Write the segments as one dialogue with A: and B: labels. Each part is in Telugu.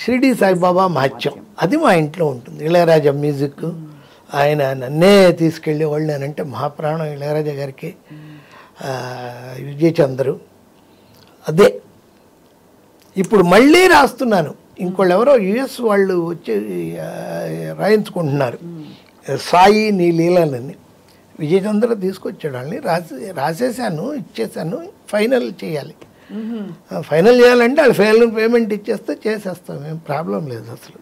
A: షిరిడి సాయిబాబా మహత్యం అది మా ఇంట్లో ఉంటుంది. ఇళయరాజా మ్యూజిక్ ఆయన నన్నే తీసుకెళ్ళేవాళ్ళు. నేనంటే మహాప్రాణం ఇళయరాజా గారికి. విజయచంద్రు అదే ఇప్పుడు మళ్ళీ రాస్తున్నాను. ఇంకోళ్ళు ఎవరో యుఎస్ వాళ్ళు వచ్చి రాయించుకుంటున్నారు సాయి నీ లీలలని. విజయచంద్ర తీసుకొచ్చాడు వాళ్ళని. రాసేసాను, ఇచ్చేసాను. ఫైనల్ చేయాలి. ఫైనల్ చేయాలంటే వాళ్ళు ఫైనల్ పేమెంట్ ఇచ్చేస్తే చేసేస్తాం, ఏం ప్రాబ్లం లేదు అసలు.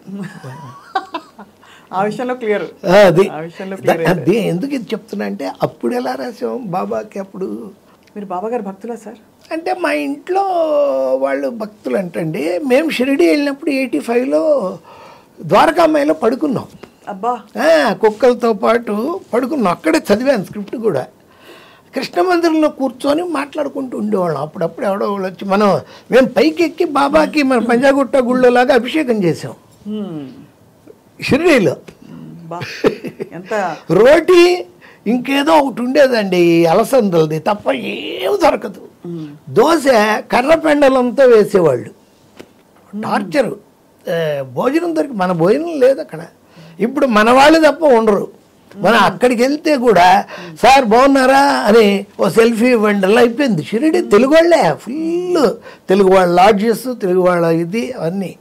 B: ఆ విషయంలో క్లియర్.
A: అది ఎందుకు ఇది చెప్తున్నా అంటే అప్పుడు ఎలా రాసాం బాబాకి. అప్పుడు
B: మీరు బాబా గారు భక్తులా సార్?
A: అంటే మా ఇంట్లో వాళ్ళు భక్తులు అంటండి. మేము షిరిడి వెళ్ళినప్పుడు 85లో ద్వారకామాయిలో పడుకున్నాం.
B: అబ్బా,
A: కుక్కలతో పాటు పడుకున్నాం. అక్కడే చదివాను స్క్రిప్ట్ కూడా. కృష్ణ మందిరంలో కూర్చొని మాట్లాడుకుంటూ ఉండేవాళ్ళం. అప్పుడప్పుడు ఎవడో వాళ్ళు వచ్చి మేము పైకి ఎక్కి బాబాకి మన పంజాగుట్ట గుళ్ళలాగా అభిషేకం చేసాం షిరిడీలో. రోటీ ఇంకేదో ఒకటి ఉండేదండి అలసందలది తప్ప ఏం దొరకదు. దోశ కర్ర పెండలంతో వేసేవాళ్ళు. టార్చరు. భోజనం దొరికి మన భోజనం లేదు అక్కడ. ఇప్పుడు మన వాళ్ళు తప్ప ఉండరు. మనం అక్కడికి వెళ్తే కూడా సార్ బాగున్నారా అని ఓ సెల్ఫీ ఇవ్వండి అలా అయిపోయింది. షిరిడి తెలుగు వాళ్ళే ఫుల్. తెలుగు వాళ్ళ లాడ్జెస్, తెలుగు వాళ్ళ ఇది అవన్నీ.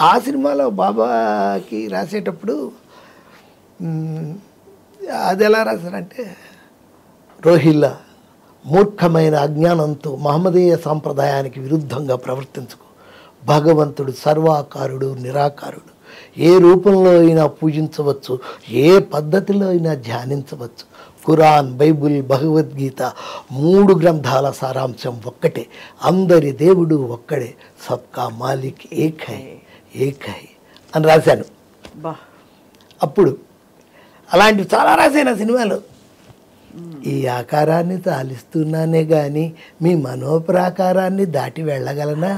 A: ఆ సినిమాలో బాబాకి రాసేటప్పుడు అది ఎలా రాశారంటే, రోహిల్లా మూర్ఖమైన అజ్ఞానంతో మహమ్మదీయ సాంప్రదాయానికి విరుద్ధంగా ప్రవర్తించుకు. భగవంతుడు సర్వాకారుడు, నిరాకారుడు. ఏ రూపంలో అయినా పూజించవచ్చు, ఏ పద్ధతిలో అయినా ధ్యానించవచ్చు. ఖురాన్, బైబుల్, భగవద్గీత 3 గ్రంథాల సారాంశం ఒక్కటే. అందరి దేవుడు ఒక్కడే. సబ్కా మాలిక్ ఏక్ హై, ఏక్ హై అని రాశాను. అప్పుడు అలాంటివి చాలా రాశాను ఆ సినిమాలో. ఈ ఆకారాన్ని తాలిస్తున్నానే కానీ మీ మనోప్రాకారాన్ని దాటి వెళ్ళగలనా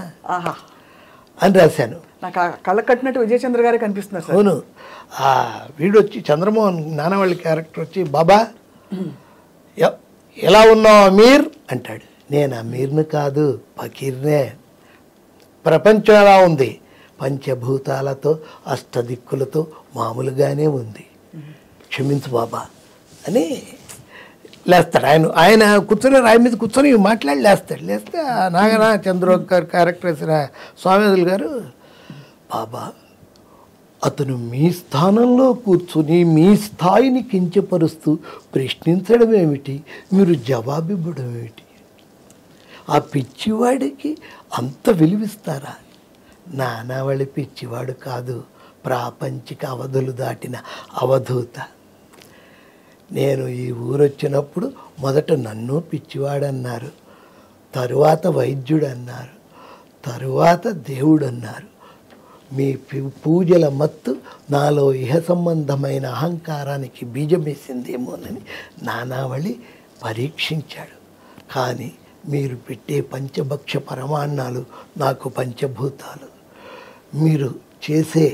A: అని రాశాను.
B: నాకు కళ్ళ కట్టినట్టు విజయచంద్ర గారే కనిపిస్తున్నారు సార్.
A: అవును. వీడు వచ్చి చంద్రమోహన్ నానవల్లి క్యారెక్టర్ వచ్చి బాబా ఎలా ఉన్నావు అమీర్ అంటాడు. నేను అమీర్ని కాదు, ఫకీర్నే. ప్రపంచం ఎలా ఉంది? పంచభూతాలతో అష్టదిక్కులతో మామూలుగానే ఉంది, క్షమించు బాబా అని లేస్తాడు. ఆయన కూర్చొని రాయి మీద కూర్చొని మాట్లాడి లేస్తాడు. లేస్తే నాగనా చంద్ర గారు క్యారెక్టర్ వేసిన స్వామిదులు గారు, బాబా అతను మీ స్థానంలో కూర్చుని మీ స్థాయిని కించపరుస్తూ ప్రశ్నించడం ఏమిటి, మీరు జవాబివ్వడం ఏమిటి? ఆ పిచ్చివాడికి అంత విలువిస్తారా? నానావళి పిచ్చివాడు కాదు, ప్రాపంచిక అవధులు దాటిన అవధూత. నేను ఈ ఊరొచ్చినప్పుడు మొదట నన్ను పిచ్చివాడన్నారు, తరువాత వైద్యుడు అన్నారు, తరువాత దేవుడు అన్నారు. మీ పూజల మత్తు నాలో ఇహ సంబంధమైన అహంకారానికి బీజం వేసిందేమోనని నానావళి పరీక్షించాడు. కానీ మీరు పెట్టే పంచభక్ష పరమాన్నాలు నాకు పంచభూతాలు, మీరు చేసే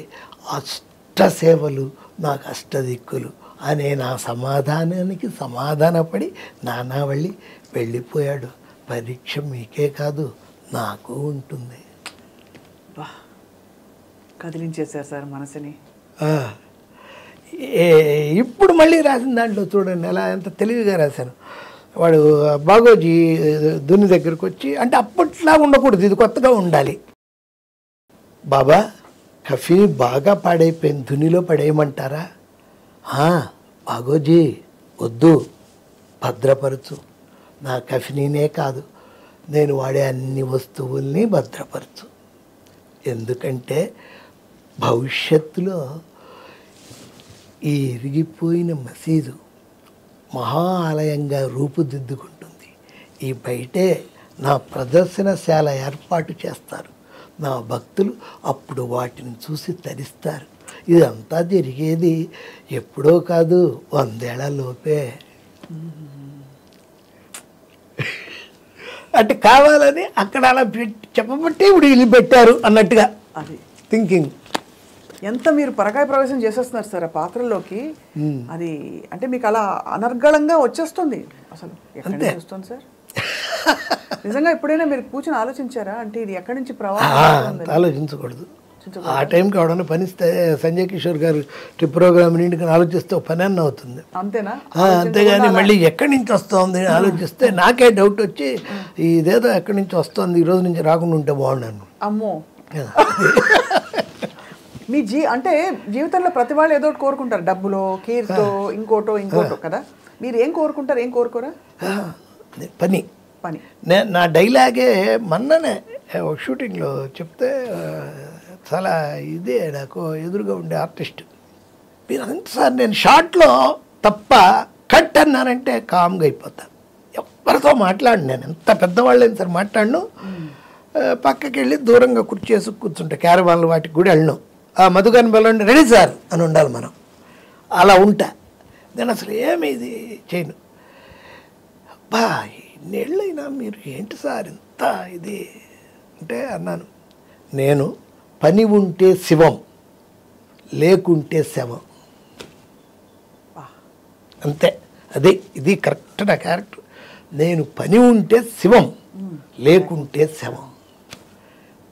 A: అష్టసేవలు నాకు అష్టదిక్కులు అనే నా సమాధానానికి సమాధానపడి నానావళి వెళ్ళిపోయాడు. పరీక్ష మీకే కాదు నాకు ఉంటుంది.
B: కదిలించేశారు సార్ మనసుని.
A: ఇప్పుడు మళ్ళీ రాసిన దాంట్లో చూడండి ఎలా ఎంత తెలివిగా రాశాను. వాడు బాగోజీ దుని దగ్గరకు వచ్చి, అంటే అప్పట్లా ఉండకూడదు, ఇది కొత్తగా ఉండాలి. బాబా కఫీ బాగా పాడైపోయింది, ధునిలో పడేయమంటారా? బాగోజీ వద్దు, భద్రపరచు. నా కఫీనే కాదు, నేను వాడే అన్ని వస్తువుల్ని భద్రపరచు. ఎందుకంటే భవిష్యత్తులో ఈ ఇరిగిపోయిన మసీదు మహా ఆలయంగా రూపుదిద్దుకుంటుంది. ఈ బయటే నా ప్రదర్శనశాల ఏర్పాటు చేస్తారు. నా భక్తులు అప్పుడు వాటిని చూసి తరిస్తారు. ఇదంతా జరిగేది ఎప్పుడో కాదు, 100 ఏళ్ల లోపే. అంటే కావాలని అక్కడ అలా చెప్పబట్టి ఇప్పుడు ఇల్లు పెట్టారు అన్నట్టుగా
B: అది
A: థింకింగ్.
B: ఎంత మీరు పరకాయ ప్రవేశం చేసేస్తున్నారు సార్ ఆ పాత్రలోకి. అది అంటే మీకు అలా అనర్గళంగా వచ్చేస్తుంది. అసలు ఎక్కడి నుంచి వస్తుంది సార్? నిజంగా ఎప్పుడైనా మీరు కూర్చొని ఆలోచించారా? అంటే ఇది ఎక్కడి నుంచి ప్రవాహం?
A: ఆలోచించకూడదు.
B: ఆలోచించకూడదు.
A: ఆ టైంకి ఎవడన్నా పనిస్తే సంజయ్ కిషోర్ గారు ట్రిప్ ప్రోగ్రామ్ నుండి ఆలోచిస్తే ఒక పని అన్న అవుతుంది.
B: అంతేనా?
A: అంతేగాని మళ్ళీ ఎక్కడి నుంచి వస్తుంది ఆలోచిస్తే నాకే డౌట్ వచ్చి ఇదేదో ఎక్కడి నుంచి వస్తుంది ఈ రోజు నుంచి రాకుండా ఉంటే బాగున్నాను.
B: అమ్మో. మీ అంటే జీవితంలో ప్రతి వాళ్ళు ఏదో ఒకటి కోరుకుంటారు, డబ్బులో, కీర్తో, ఇంకోటో కదా. మీరు ఏం కోరుకుంటారు, ఏం కోరుకోరా?
A: పని.
B: పని.
A: నా డైలాగే మొన్ననే ఒక షూటింగ్లో చెప్తే చాలా ఇదే నాకు ఎదురుగా ఉండే ఆర్టిస్ట్, మీరు అంత సార్ నేను షార్ట్లో తప్ప కట్ అన్నానంటే కామ్గా అయిపోతాను. ఎవరితో మాట్లాడు, నేను ఎంత పెద్దవాళ్ళైనా సరే మాట్లాడను. పక్కకి వెళ్ళి దూరంగా కుర్చేసి కూర్చుంటా. క్యారవాన్లు వాటికి కూడా వెళ్ళను. మధుగాని బెల్లండి రెడీ సార్ అని ఉండాలి మనం. అలా ఉంటా నేను. అసలు ఏమి ఇది చేయను. అబ్బా ఇన్నేళ్ళైనా మీరు ఏంటి సార్ ఇంత ఇది అంటే అన్నాను. నేను పని ఉంటే శివం, లేకుంటే శవం. అంతే. అదే ఇది కరెక్ట్ నా క్యారెక్టర్. నేను పని ఉంటే శివం, లేకుంటే శవం.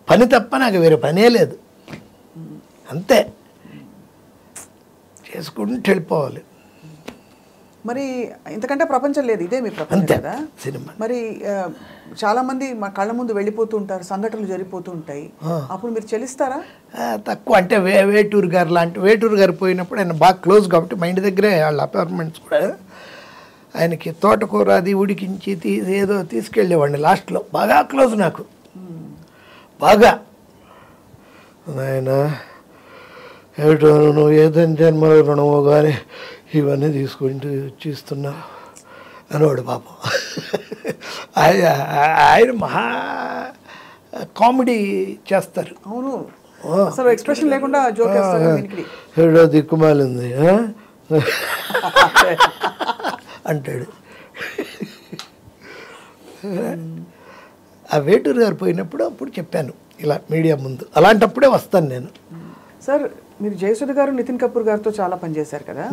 A: పని తప్ప నాకు వేరే పనే లేదు. అంతే, చేసుకుంటూ వెళ్ళిపోవాలి.
B: మరి ఇంతకంటే ప్రపంచం లేదు, ఇదే మీ ప్రపంచం కదా
A: సినిమా.
B: మరి చాలా మంది మా కళ్ళ ముందు వెళ్ళిపోతూ ఉంటారు, సంఘటనలు జరిగిపోతూ ఉంటాయి, అప్పుడు మీరు చెల్లిస్తారా?
A: తక్కువ. అంటే వేటూరు గారు లాంటి, వేటూరు గారు పోయినప్పుడు ఆయన బాగా క్లోజ్ కాబట్టి మా ఇంటి దగ్గరే వాళ్ళ అపార్ట్మెంట్స్ కూడా, ఆయనకి తోటకూర అది ఉడికించి ఏదో తీసుకెళ్ళేవాడిని లాస్ట్లో. బాగా క్లోజ్ నాకు, బాగా. ఆయన ఏటో నువ్వు ఏదైనా జన్మలో రుణమో కానీ ఇవన్నీ తీసుకుంటూ ఇస్తున్నా అనేవాడు పాపం. ఆయన మహా కామెడీ చేస్తారు.
B: అవును, అసలు ఎక్స్ప్రెషన్ లేకుండా జోక్ చేస్తారు.
A: ఏడో దిక్కుమాలింది అంటాడు. ఆ వేటూరు గారు పోయినప్పుడు అప్పుడు చెప్పాను ఇలా మీడియా ముందు. అలాంటప్పుడే వస్తాను నేను.
B: సార్ మీరు జయసుధ గారు నితిన్ కపూర్ గారితో చాలా పనిచేశారు కదా.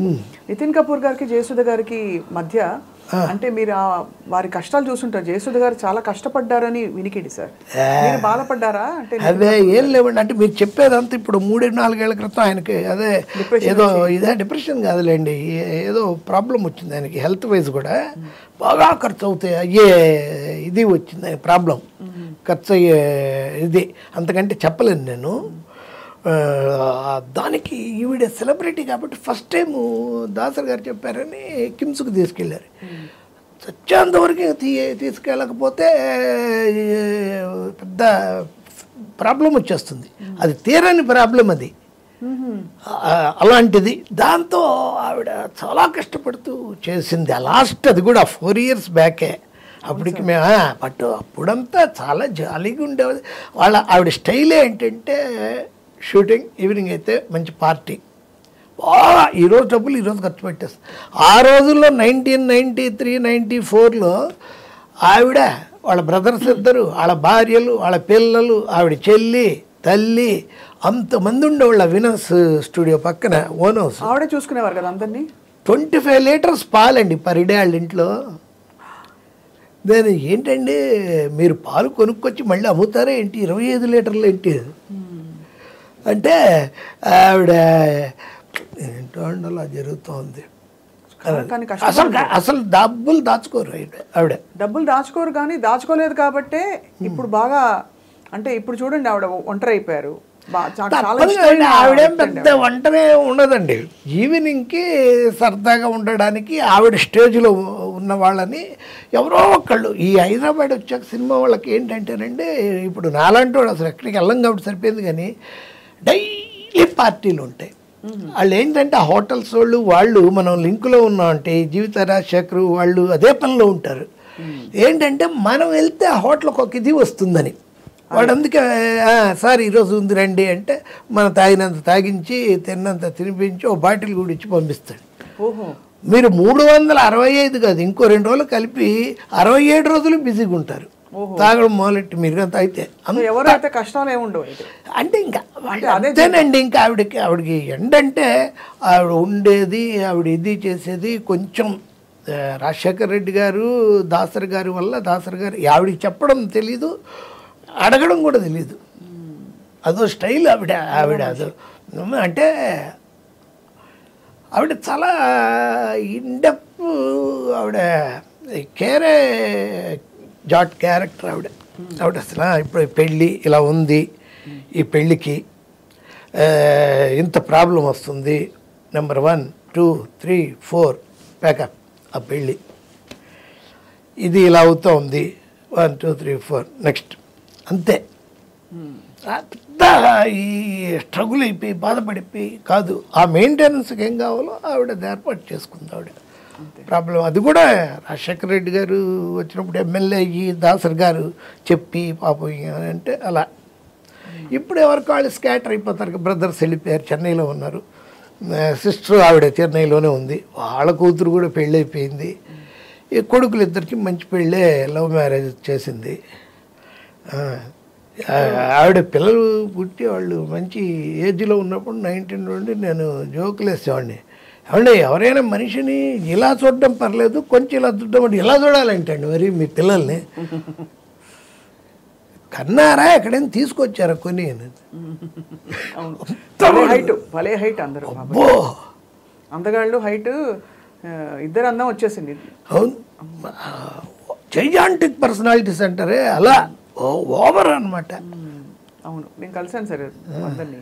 B: నితిన్ కపూర్ గారికి జయసుధ గారికి మధ్య అంటే మీరు వారి కష్టాలు చూస్తుంటారు. జయసుధ గారు చాలా కష్టపడ్డారని వినికిడి సార్, మీరు బాధపడ్డారా? అంటే
A: అదే ఏం లేవండి. అంటే మీరు చెప్పేదంతా ఇప్పుడు 3-4 ఏళ్ల క్రితం ఆయనకి అదే ఏదో ఇదే డిప్రెషన్ కాదులేండి, ఏదో ప్రాబ్లం వచ్చింది ఆయనకి, హెల్త్ వైజ్ కూడా బాగా ఖర్చు అవుతాయి అయ్యే ఇది వచ్చింది ఆయన ప్రాబ్లం, ఖర్చు అయ్యే ఇది. అంతకంటే చెప్పలేను నేను. దానికి ఈవిడ సెలబ్రిటీ కాబట్టి ఫస్ట్ టైము దాసర్ గారు చెప్పారని కిమ్స్కి తీసుకెళ్ళారు. చచ్చేంతవరకు తీసుకెళ్ళకపోతే పెద్ద ప్రాబ్లం వచ్చేస్తుంది, అది తీరని ప్రాబ్లం అది. అలాంటిది దాంతో ఆవిడ చాలా కష్టపడుతూ చేసింది. లాస్ట్ అది కూడా 4 years బ్యాకే. అప్పటికి మేము బట్ అప్పుడంతా చాలా జాలీగా ఉండేది. ఆవిడ స్టైల్ ఏంటంటే షూటింగ్, ఈవినింగ్ అయితే మంచి పార్టీ, బాగా ఈరోజు డబ్బులు ఈరోజు ఖర్చు పెట్టేస్తాం. ఆ రోజుల్లో 1993-94లో ఆవిడ, వాళ్ళ బ్రదర్స్ ఇద్దరు, వాళ్ళ భార్యలు, వాళ్ళ పిల్లలు, ఆవిడ చెల్లి, తల్లి, అంతమంది ఉండేవాళ్ళ వినస్ స్టూడియో పక్కన ఓన్ హౌస్.
B: ఆవిడే చూసుకునేవారు కదా అందరినీ.
A: 25 లీటర్స్ పాలండి పర్ డే వాళ్ళ ఇంట్లో. నేను ఏంటండి మీరు పాలు కొనుక్కొచ్చి మళ్ళీ అమ్ముతారా ఏంటి, 25 లీటర్లు ఏంటి అంటే ఆవిడ ఏంటో అండి అలా జరుగుతోంది. అసలు డబ్బులు దాచుకోరు ఆవిడ.
B: డబ్బులు దాచుకోరు, కానీ దాచుకోలేదు కాబట్టే ఇప్పుడు బాగా, అంటే ఇప్పుడు చూడండి ఆవిడ ఒంటరి అయిపోయారు.
A: ఆవిడేం పెద్ద ఒంటరే ఉండదండి. ఈవినింగ్కి సరదాగా ఉండడానికి ఆవిడ స్టేజ్లో ఉన్న వాళ్ళని ఎవరో ఒకళ్ళు, ఈ హైదరాబాద్ వచ్చాక సినిమా వాళ్ళకి ఏంటంటేనండి, ఇప్పుడు నాలాంటి వాడు అసలు ఎక్కడికి వెళ్ళం కాబట్టి సరిపోయింది, కానీ డైలీ పార్టీలు ఉంటాయి. వాళ్ళు ఏంటంటే ఆ హోటల్స్ వాళ్ళు మనం లింకులో ఉన్నామంటే జీవిత రాజశేఖరు వాళ్ళు అదే పనిలో ఉంటారు. ఏంటంటే మనం వెళ్తే ఆ హోటల్కి ఒక ఇది వస్తుందని వాడు, అందుకే సార్ ఈరోజు ఉంది రండి అంటే మనం తాగినంత తాగించి తిన్నంత తినిపించి ఓ బాటిల్ కూడా ఇచ్చి పంపిస్తాడు. మీరు 365 కాదు, ఇంకో 2 రోజులు కలిపి 67 రోజులు బిజీగా ఉంటారు తాగడం మొదలెట్టి. మీరు తాగితే
B: ఎవరైతే కష్టాలు ఏముండవు
A: అంటే ఇంకా అదేనండి. ఇంకా ఆవిడకి ఏంటంటే ఆవిడ ఉండేది, ఆవిడ ఇది చేసేది కొంచెం రాజశేఖర్ రెడ్డి గారు దాసరి గారి వల్ల, దాసరి గారు ఆవిడకి చెప్పడం తెలీదు, అడగడం కూడా తెలీదు. అదో స్టైల్ ఆవిడ అదో అంటే ఆవిడ చాలా ఇండెప్, ఆవిడ కేరే జాట్ క్యారెక్టర్ ఆవిడ అసలు. ఇప్పుడు పెళ్ళి ఇలా ఉంది, ఈ పెళ్ళికి ఇంత ప్రాబ్లం వస్తుంది, నెంబర్ 1 2 3 4 ప్యాకప్, ఆ పెళ్ళి ఇది ఇలా అవుతూ ఉంది, 1 2 3 4 నెక్స్ట్, అంతే. పెద్ద ఈ స్ట్రగుల్ అయిపోయి బాధపడిపోయి కాదు, ఆ మెయింటెనెన్స్కి ఏం కావాలో ఆవిడ ఏర్పాటు చేసుకుంది ఆవిడ. ప్రాబ్లం అది కూడా రాజశేఖర రెడ్డి గారు వచ్చినప్పుడు ఎమ్మెల్యే అయ్యి దాసరి గారు చెప్పి పాపం అంటే అలా. ఇప్పుడు ఎవరికి వాళ్ళు స్కాటర్ అయిపోతారు. బ్రదర్స్ వెళ్ళిపోయారు, చెన్నైలో ఉన్నారు. సిస్టర్ ఆవిడ చెన్నైలోనే ఉంది, వాళ్ళ కూతురు కూడా పెళ్ళి అయిపోయింది. ఈ కొడుకులు ఇద్దరికి మంచి పెళ్ళే, లవ్ మ్యారేజ్ చేసింది. ఆవిడ పిల్లలు పుట్టి వాళ్ళు మంచి ఏజ్లో ఉన్నప్పుడు 19 నుండి నేను జోకులు వేసేవాడిని, ఏమంటే ఎవరైనా మనిషిని ఇలా చూడడం పర్లేదు, కొంచెం ఇలా చూడడం అంటే ఇలా చూడాలంటండి మరి మీ పిల్లల్ని కన్నారా ఎక్కడైనా తీసుకొచ్చారా కొని
B: భలే హైట్ అందరూ,
A: అబ్బో
B: అందగాళ్ళు హైట్, ఇద్దరు అందం వచ్చేసింది.
A: అవును, జైజాంటిక్ పర్సనాలిటీస్ అంటారే అలా ఓవర్ అనమాట.
B: అవును, నేను కలిసాను సార్ అందరినీ.